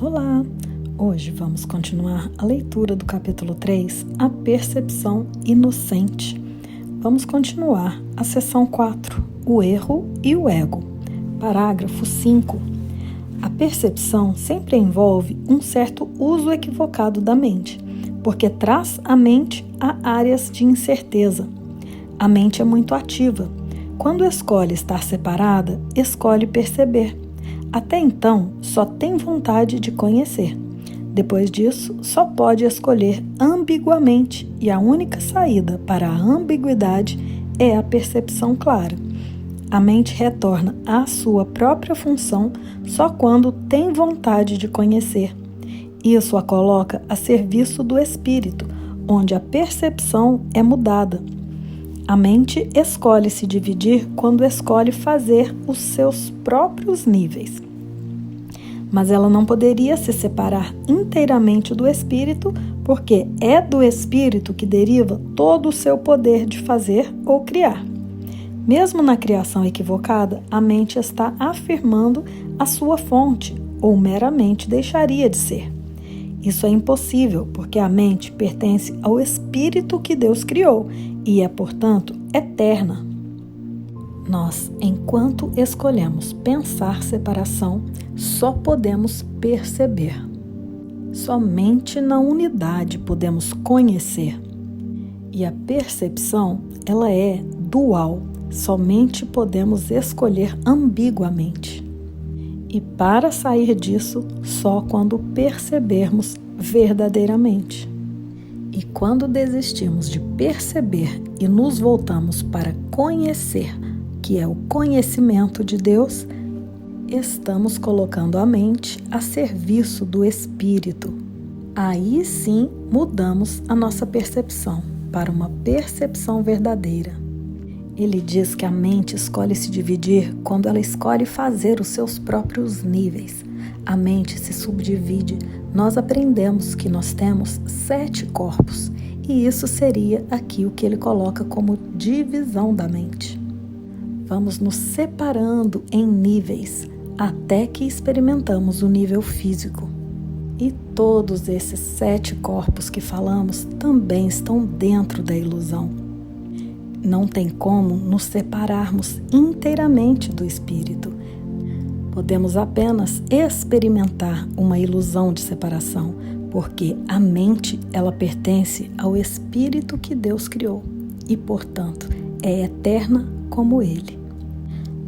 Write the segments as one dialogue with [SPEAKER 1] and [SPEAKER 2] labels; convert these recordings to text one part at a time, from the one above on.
[SPEAKER 1] Olá! Hoje vamos continuar a leitura do capítulo 3, a percepção inocente. Vamos continuar a seção 4, o erro e o ego. Parágrafo 5. A percepção sempre envolve um certo uso equivocado da mente, porque traz à mente a áreas de incerteza. A mente é muito ativa. Quando escolhe estar separada, escolhe perceber. Até então, só tem vontade de conhecer. Depois disso, só pode escolher ambiguamente, e a única saída para a ambiguidade é a percepção clara. A mente retorna à sua própria função só quando tem vontade de conhecer. Isso a coloca a serviço do espírito, onde a percepção é mudada. A mente escolhe se dividir quando escolhe fazer os seus próprios níveis. Mas ela não poderia se separar inteiramente do espírito, porque é do espírito que deriva todo o seu poder de fazer ou criar. Mesmo na criação equivocada, a mente está afirmando a sua fonte, ou meramente deixaria de ser. Isso é impossível, porque a mente pertence ao espírito que Deus criou e é, portanto, eterna. Nós, enquanto escolhemos pensar separação, só podemos perceber. Somente na unidade podemos conhecer. E a percepção, ela é dual. Somente podemos escolher ambiguamente. E para sair disso, só quando percebermos verdadeiramente. E quando desistimos de perceber e nos voltamos para conhecer, que é o conhecimento de Deus, estamos colocando a mente a serviço do espírito. Aí sim mudamos a nossa percepção para uma percepção verdadeira. Ele diz que a mente escolhe se dividir quando ela escolhe fazer os seus próprios níveis. A mente se subdivide. Nós aprendemos que nós temos 7 corpos, e isso seria aqui o que ele coloca como divisão da mente. Vamos nos separando em níveis, até que experimentamos o nível físico. E todos esses 7 corpos que falamos também estão dentro da ilusão. Não tem como nos separarmos inteiramente do espírito. Podemos apenas experimentar uma ilusão de separação, porque a mente, ela pertence ao espírito que Deus criou e, portanto, é eterna como ele.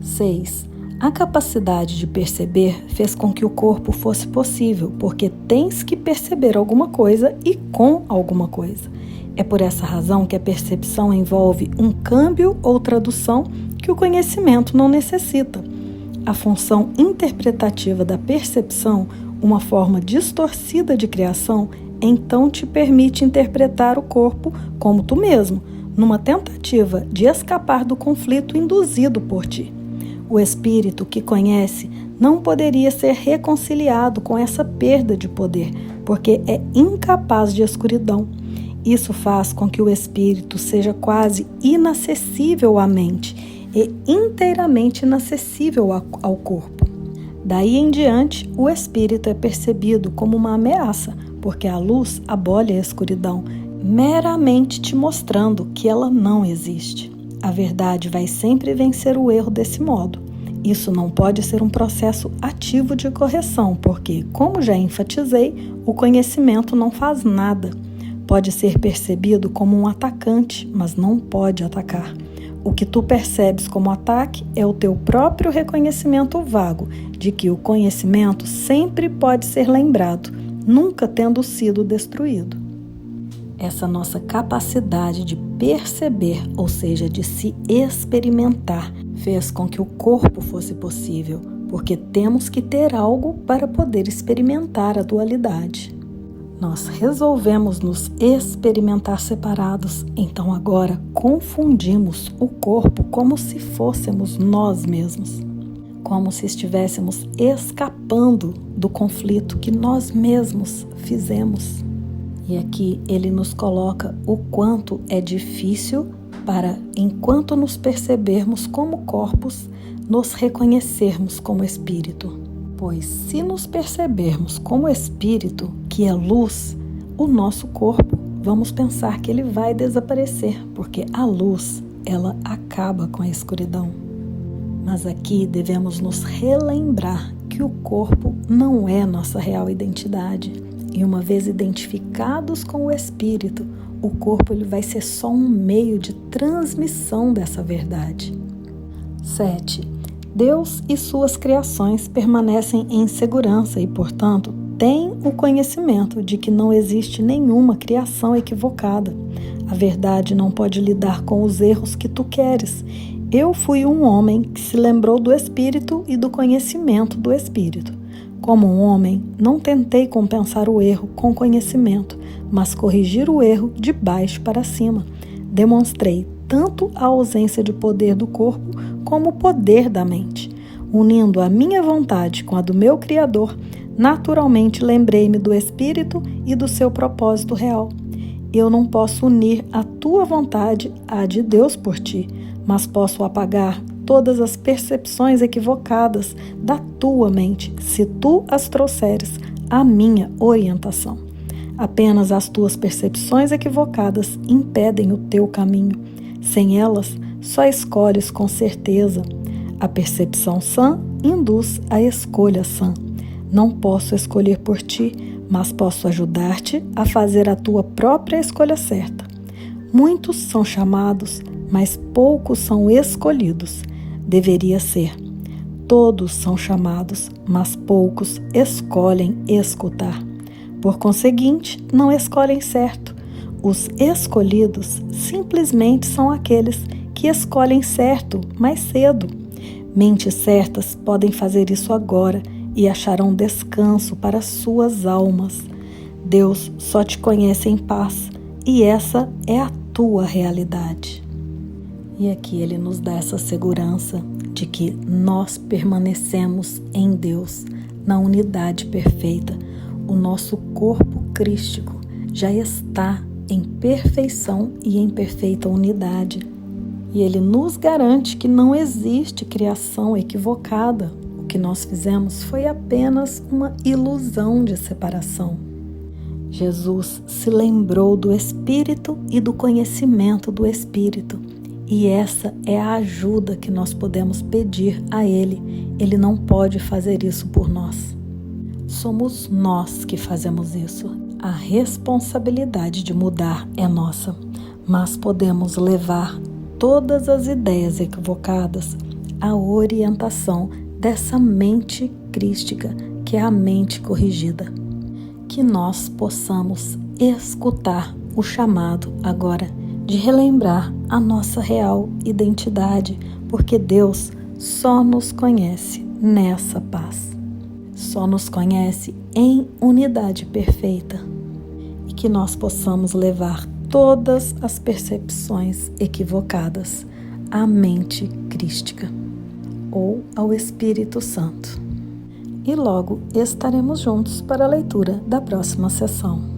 [SPEAKER 1] 6. A capacidade de perceber fez com que o corpo fosse possível, porque tens que perceber alguma coisa e com alguma coisa. É por essa razão que a percepção envolve um câmbio ou tradução que o conhecimento não necessita. A função interpretativa da percepção, uma forma distorcida de criação, então te permite interpretar o corpo como tu mesmo, numa tentativa de escapar do conflito induzido por ti. O espírito que conhece não poderia ser reconciliado com essa perda de poder, porque é incapaz de escuridão. Isso faz com que o espírito seja quase inacessível à mente e inteiramente inacessível ao corpo. Daí em diante, o espírito é percebido como uma ameaça, porque a luz abole a escuridão, meramente te mostrando que ela não existe. A verdade vai sempre vencer o erro desse modo. Isso não pode ser um processo ativo de correção, porque, como já enfatizei, o conhecimento não faz nada. Pode ser percebido como um atacante, mas não pode atacar. O que tu percebes como ataque é o teu próprio reconhecimento vago de que o conhecimento sempre pode ser lembrado, nunca tendo sido destruído. Essa nossa capacidade de perceber, ou seja, de se experimentar, fez com que o corpo fosse possível, porque temos que ter algo para poder experimentar a dualidade. Nós resolvemos nos experimentar separados, então agora confundimos o corpo como se fôssemos nós mesmos, como se estivéssemos escapando do conflito que nós mesmos fizemos. E aqui ele nos coloca o quanto é difícil para, enquanto nos percebermos como corpos, nos reconhecermos como espírito. Pois se nos percebermos como espírito, que é luz, o nosso corpo, vamos pensar que ele vai desaparecer, porque a luz, ela acaba com a escuridão. Mas aqui devemos nos relembrar que o corpo não é nossa real identidade. E uma vez identificados com o espírito, o corpo ele vai ser só um meio de transmissão dessa verdade. 7. Deus e suas criações permanecem em segurança e, portanto, têm o conhecimento de que não existe nenhuma criação equivocada. A verdade não pode lidar com os erros que tu queres. Eu fui um homem que se lembrou do Espírito e do conhecimento do Espírito. Como um homem, não tentei compensar o erro com conhecimento, mas corrigir o erro de baixo para cima. Demonstrei tanto a ausência de poder do corpo como o poder da mente. Unindo a minha vontade com a do meu Criador, naturalmente lembrei-me do Espírito e do seu propósito real. Eu não posso unir a tua vontade à de Deus por ti, mas posso apagar todas as percepções equivocadas da tua mente, se tu as trouxeres à minha orientação. Apenas as tuas percepções equivocadas impedem o teu caminho. Sem elas, só escolhes com certeza. A percepção sã induz a escolha sã. Não posso escolher por ti, mas posso ajudar-te a fazer a tua própria escolha certa. Muitos são chamados, mas poucos são escolhidos. Deveria ser. Todos são chamados, mas poucos escolhem escutar. Por conseguinte, não escolhem certo. Os escolhidos simplesmente são aqueles que escolhem certo mais cedo. Mentes certas podem fazer isso agora e acharão descanso para suas almas. Deus só te conhece em paz e essa é a tua realidade. E aqui ele nos dá essa segurança de que nós permanecemos em Deus, na unidade perfeita. O nosso corpo crístico já está em perfeição e em perfeita unidade. E ele nos garante que não existe criação equivocada. O que nós fizemos foi apenas uma ilusão de separação. Jesus se lembrou do Espírito e do conhecimento do Espírito. E essa é a ajuda que nós podemos pedir a Ele. Ele não pode fazer isso por nós. Somos nós que fazemos isso. A responsabilidade de mudar é nossa, mas podemos levar todas as ideias equivocadas à orientação dessa mente crística, que é a mente corrigida. Que nós possamos escutar o chamado agora de relembrar a nossa real identidade, porque Deus só nos conhece nessa paz. Só nos conhece em unidade perfeita e que nós possamos levar todas as percepções equivocadas à mente crística ou ao Espírito Santo. E logo estaremos juntos para a leitura da próxima sessão.